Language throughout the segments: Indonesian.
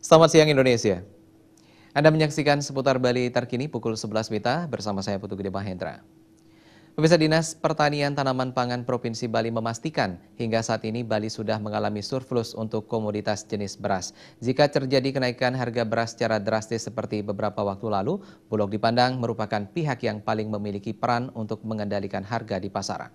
Selamat siang Indonesia. Anda menyaksikan seputar Bali terkini pukul 11 WITA bersama saya Putu Gede Mahendra. Pemirsa Dinas Pertanian Tanaman Pangan Provinsi Bali memastikan hingga saat ini Bali sudah mengalami surplus untuk komoditas jenis beras. Jika terjadi kenaikan harga beras secara drastis seperti beberapa waktu lalu, Bulog dipandang merupakan pihak yang paling memiliki peran untuk mengendalikan harga di pasaran.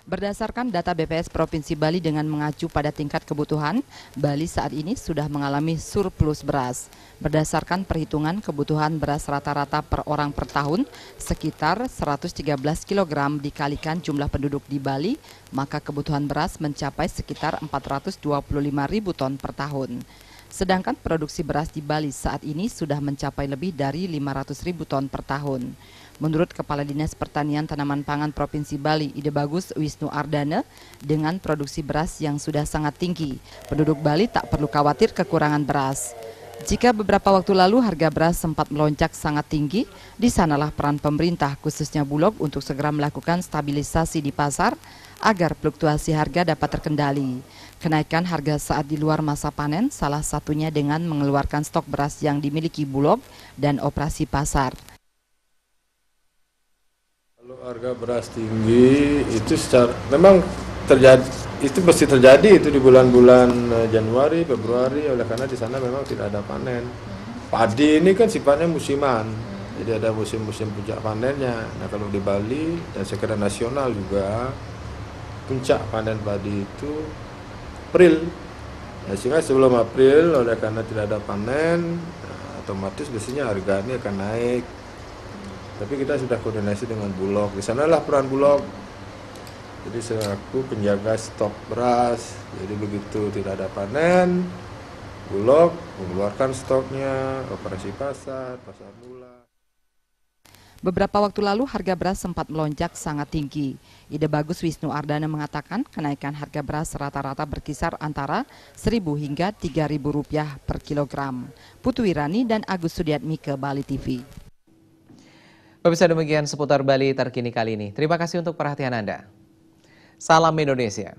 Berdasarkan data BPS Provinsi Bali dengan mengacu pada tingkat kebutuhan, Bali saat ini sudah mengalami surplus beras. Berdasarkan perhitungan kebutuhan beras rata-rata per orang per tahun sekitar 113 kg dikalikan jumlah penduduk di Bali, maka kebutuhan beras mencapai sekitar 425.000 ton per tahun. Sedangkan produksi beras di Bali saat ini sudah mencapai lebih dari 500.000 ton per tahun. Menurut Kepala Dinas Pertanian Tanaman Pangan Provinsi Bali, Ide Bagus Wisnu Ardana, dengan produksi beras yang sudah sangat tinggi, penduduk Bali tak perlu khawatir kekurangan beras. Jika beberapa waktu lalu harga beras sempat melonjak sangat tinggi, di sanalah peran pemerintah khususnya Bulog untuk segera melakukan stabilisasi di pasar agar fluktuasi harga dapat terkendali. Kenaikan harga saat di luar masa panen salah satunya dengan mengeluarkan stok beras yang dimiliki Bulog dan operasi pasar. Kalau harga beras tinggi itu memang terjadi, itu pasti terjadi itu di bulan-bulan Januari, Februari, oleh karena di sana memang tidak ada panen. Padi ini kan sifatnya musiman, jadi ada musim-musim puncak panennya. Nah kalau di Bali dan secara nasional juga puncak panen padi itu April. Nah, sehingga sebelum April oleh karena tidak ada panen, otomatis biasanya harga ini akan naik. Tapi kita sudah koordinasi dengan Bulog. Di sanalah peran Bulog. Jadi selaku penjaga stok beras. Jadi begitu tidak ada panen, Bulog mengeluarkan stoknya, operasi pasar, pasar mula. Beberapa waktu lalu harga beras sempat melonjak sangat tinggi. Ide Bagus Wisnu Ardana mengatakan kenaikan harga beras rata-rata berkisar antara Rp1.000 hingga Rp3.000 per kilogram. Putu Wirani dan Agus Sudiatmike, Bali TV. Pemirsa, demikian seputar Bali terkini kali ini. Terima kasih untuk perhatian Anda. Salam Indonesia.